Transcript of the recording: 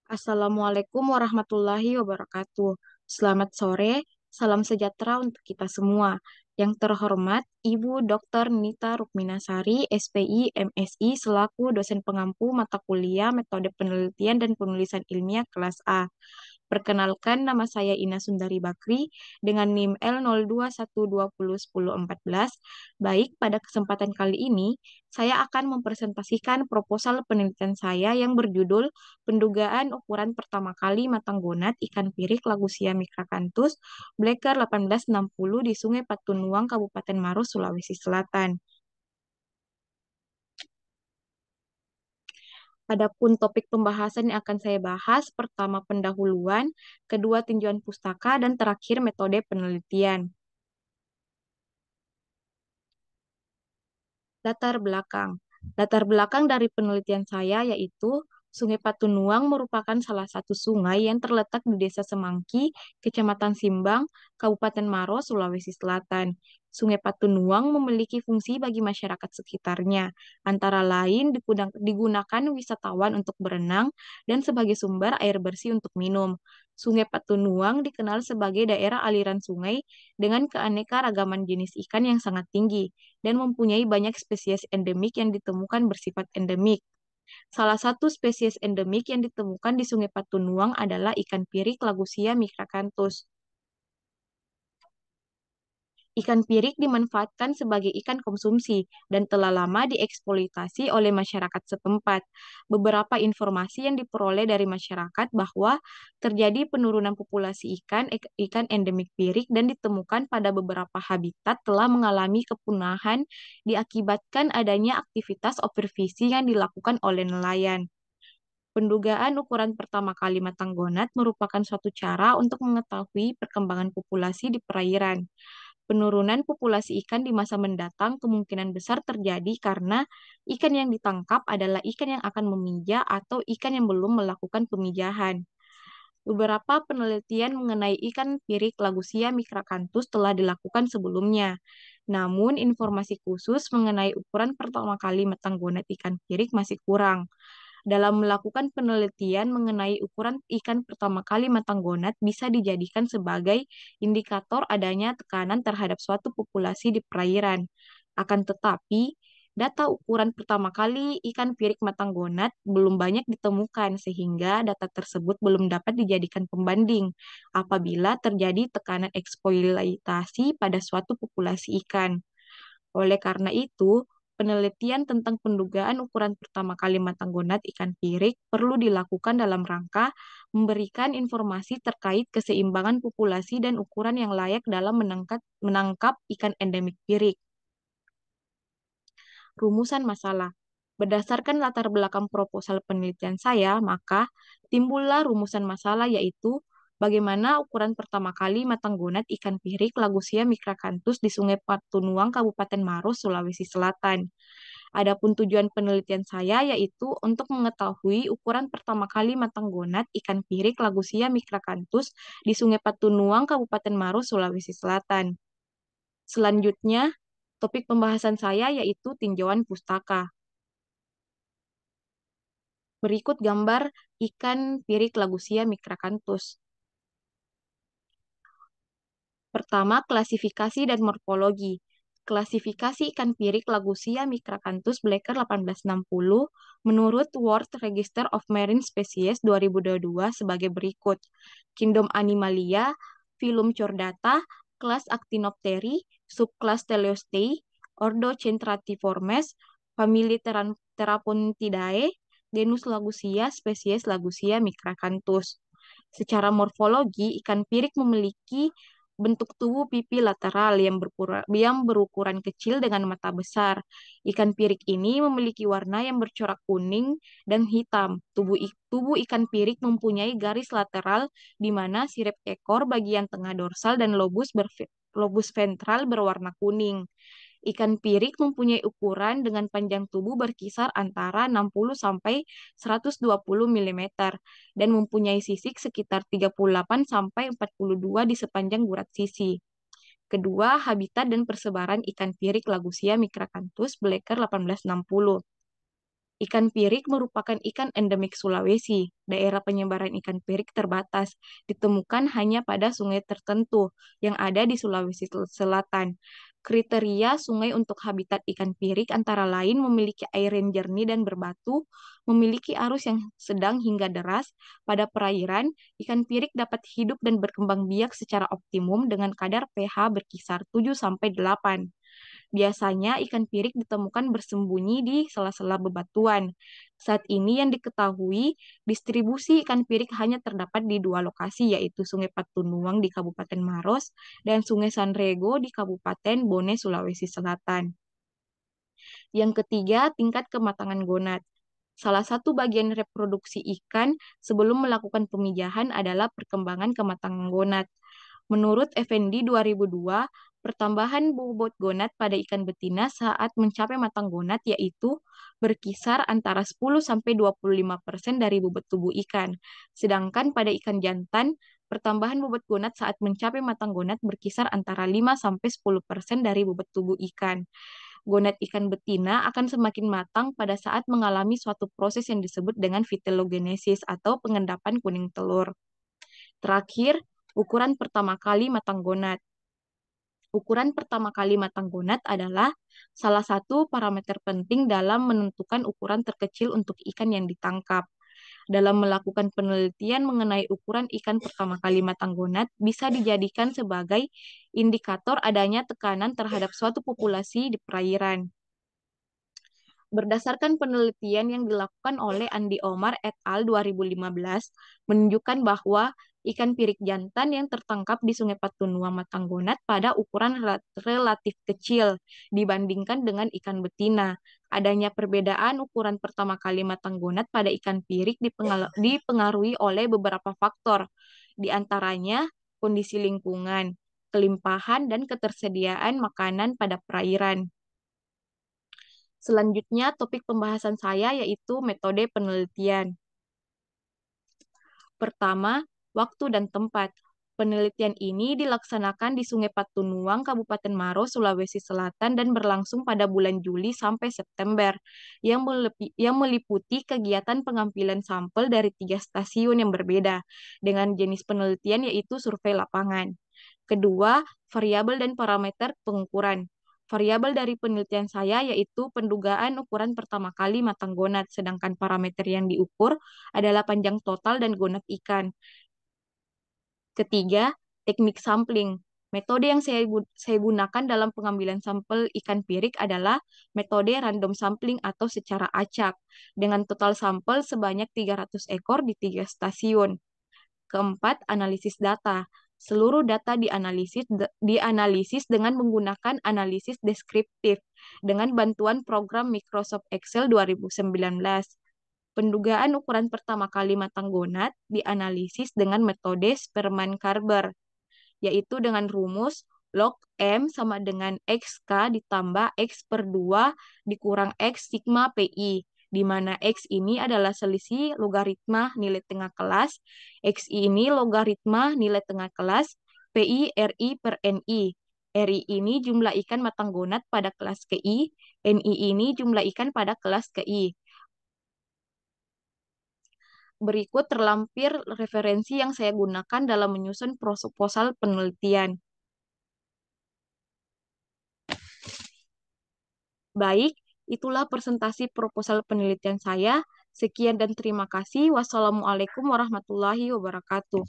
Assalamualaikum warahmatullahi wabarakatuh. Selamat sore, salam sejahtera untuk kita semua. Yang terhormat, Ibu Dr. Nita Rukminasari, SPI, MSI, selaku dosen pengampu mata kuliah Metode Penelitian dan Penulisan Ilmiah kelas A. Perkenalkan, nama saya Ina Sundari Bakri dengan NIM L0212011014. Baik, pada kesempatan kali ini, saya akan mempresentasikan proposal penelitian saya yang berjudul Pendugaan Ukuran Pertama Kali Matang Gonat Ikan Pirik Lagusia micracanthus Blecker 1860 di Sungai Patunuang, Kabupaten Maros, Sulawesi Selatan. Adapun topik pembahasan yang akan saya bahas, pertama pendahuluan, kedua tinjauan pustaka, dan terakhir metode penelitian. Latar belakang. Latar belakang dari penelitian saya yaitu Sungai Patunuang merupakan salah satu sungai yang terletak di Desa Semangki, Kecamatan Simbang, Kabupaten Maros, Sulawesi Selatan. Sungai Patunuang memiliki fungsi bagi masyarakat sekitarnya, antara lain digunakan wisatawan untuk berenang dan sebagai sumber air bersih untuk minum. Sungai Patunuang dikenal sebagai daerah aliran sungai dengan keanekaragaman jenis ikan yang sangat tinggi dan mempunyai banyak spesies endemik yang ditemukan bersifat endemik. Salah satu spesies endemik yang ditemukan di Sungai Patunuang adalah ikan pirik Lagusia micracanthus. Ikan pirik dimanfaatkan sebagai ikan konsumsi dan telah lama dieksploitasi oleh masyarakat setempat. Beberapa informasi yang diperoleh dari masyarakat bahwa terjadi penurunan populasi ikan endemik pirik dan ditemukan pada beberapa habitat telah mengalami kepunahan diakibatkan adanya aktivitas overfishing yang dilakukan oleh nelayan. Pendugaan ukuran pertama kali matang gonat merupakan suatu cara untuk mengetahui perkembangan populasi di perairan. Penurunan populasi ikan di masa mendatang kemungkinan besar terjadi karena ikan yang ditangkap adalah ikan yang akan memijah atau ikan yang belum melakukan pemijahan. Beberapa penelitian mengenai ikan pirik Lagusia micracanthus telah dilakukan sebelumnya. Namun, informasi khusus mengenai ukuran pertama kali matang gonat ikan pirik masih kurang. Dalam melakukan penelitian mengenai ukuran ikan pertama kali matang gonat bisa dijadikan sebagai indikator adanya tekanan terhadap suatu populasi di perairan. Akan tetapi, data ukuran pertama kali ikan pirik matang gonat belum banyak ditemukan sehingga data tersebut belum dapat dijadikan pembanding apabila terjadi tekanan eksploitasi pada suatu populasi ikan. Oleh karena itu, penelitian tentang pendugaan ukuran pertama kali matang gonat ikan pirik perlu dilakukan dalam rangka memberikan informasi terkait keseimbangan populasi dan ukuran yang layak dalam menangkap ikan endemik pirik. Rumusan masalah. Berdasarkan latar belakang proposal penelitian saya, maka timbullah rumusan masalah yaitu bagaimana ukuran pertama kali matang gonat ikan pirik Lagusia micracanthus di Sungai Patunuang, Kabupaten Maros, Sulawesi Selatan. Adapun tujuan penelitian saya yaitu untuk mengetahui ukuran pertama kali matang gonat ikan pirik Lagusia micracanthus di Sungai Patunuang, Kabupaten Maros, Sulawesi Selatan. Selanjutnya, topik pembahasan saya yaitu tinjauan pustaka. Berikut gambar ikan pirik Lagusia micracanthus. Pertama, klasifikasi dan morfologi. Klasifikasi ikan pirik Lagusia micracanthus Blecker 1860 menurut World Register of Marine Species 2022 sebagai berikut. Kingdom Animalia, Phylum Chordata, kelas Actinopteri, subkelas Teleostei, Ordo Centratiformes, famili Terapontidae, genus Lagusia, spesies Lagusia micracanthus. Secara morfologi, ikan pirik memiliki bentuk tubuh pipi lateral yang berukuran kecil dengan mata besar. Ikan pirik ini memiliki warna yang bercorak kuning dan hitam. Tubuh ikan pirik mempunyai garis lateral di mana sirip ekor bagian tengah dorsal dan lobus ventral berwarna kuning. Ikan pirik mempunyai ukuran dengan panjang tubuh berkisar antara 60 sampai 120 mm dan mempunyai sisik sekitar 38 sampai 42 di sepanjang gurat sisi. Kedua, habitat dan persebaran ikan pirik Lagusia micracanthus Blecker 1860. Ikan pirik merupakan ikan endemik Sulawesi. Daerah penyebaran ikan pirik terbatas, ditemukan hanya pada sungai tertentu yang ada di Sulawesi Selatan. Kriteria sungai untuk habitat ikan pirik antara lain memiliki air yang jernih dan berbatu, memiliki arus yang sedang hingga deras. Pada perairan, ikan pirik dapat hidup dan berkembang biak secara optimum dengan kadar pH berkisar 7-8. Biasanya ikan pirik ditemukan bersembunyi di sela-sela bebatuan. Saat ini yang diketahui, distribusi ikan pirik hanya terdapat di dua lokasi, yaitu Sungai Patunuang di Kabupaten Maros dan Sungai Sanrego di Kabupaten Bone, Sulawesi Selatan. Yang ketiga, tingkat kematangan gonad. Salah satu bagian reproduksi ikan sebelum melakukan pemijahan adalah perkembangan kematangan gonad. Menurut Effendi 2002, pertambahan bobot gonad pada ikan betina saat mencapai matang gonad yaitu berkisar antara 10-25% dari bobot tubuh ikan. Sedangkan pada ikan jantan, pertambahan bobot gonad saat mencapai matang gonad berkisar antara 5-10% dari bobot tubuh ikan. Gonad ikan betina akan semakin matang pada saat mengalami suatu proses yang disebut dengan vitelogenesis atau pengendapan kuning telur. Terakhir, ukuran pertama kali matang gonad. Ukuran pertama kali matang gonad adalah salah satu parameter penting dalam menentukan ukuran terkecil untuk ikan yang ditangkap. Dalam melakukan penelitian mengenai ukuran ikan pertama kali matang gonad bisa dijadikan sebagai indikator adanya tekanan terhadap suatu populasi di perairan. Berdasarkan penelitian yang dilakukan oleh Andi Omar et al. 2015, menunjukkan bahwa ikan pirik jantan yang tertangkap di Sungai Patunuang Matanggonat pada ukuran relatif kecil dibandingkan dengan ikan betina. Adanya perbedaan ukuran pertama kali matanggonat pada ikan pirik dipengaruhi oleh beberapa faktor, di antaranya kondisi lingkungan, kelimpahan, dan ketersediaan makanan pada perairan. Selanjutnya, topik pembahasan saya yaitu metode penelitian. Pertama, waktu dan tempat. Penelitian ini dilaksanakan di Sungai Patunuang, Kabupaten Maros, Sulawesi Selatan dan berlangsung pada bulan Juli sampai September, yang meliputi kegiatan pengambilan sampel dari 3 stasiun yang berbeda, dengan jenis penelitian yaitu survei lapangan. Kedua, variabel dan parameter pengukuran. Variabel dari penelitian saya yaitu pendugaan ukuran pertama kali matang gonad, sedangkan parameter yang diukur adalah panjang total dan gonad ikan. Ketiga, teknik sampling. Metode yang saya gunakan dalam pengambilan sampel ikan pirik adalah metode random sampling atau secara acak, dengan total sampel sebanyak 300 ekor di 3 stasiun. Keempat, analisis data. Seluruh data dianalisis dengan menggunakan analisis deskriptif dengan bantuan program Microsoft Excel 2019. Pendugaan ukuran pertama kali matang gonad dianalisis dengan metode Spearman-Carver, yaitu dengan rumus log M sama dengan XK ditambah X per 2 dikurang X sigma PI, di mana X ini adalah selisih logaritma nilai tengah kelas, X ini logaritma nilai tengah kelas, PI RI per NI. RI ini jumlah ikan matang gonad pada kelas KI, NI ini jumlah ikan pada kelas KI. Berikut terlampir referensi yang saya gunakan dalam menyusun proposal penelitian. Baik, itulah presentasi proposal penelitian saya. Sekian dan terima kasih. Wassalamualaikum warahmatullahi wabarakatuh.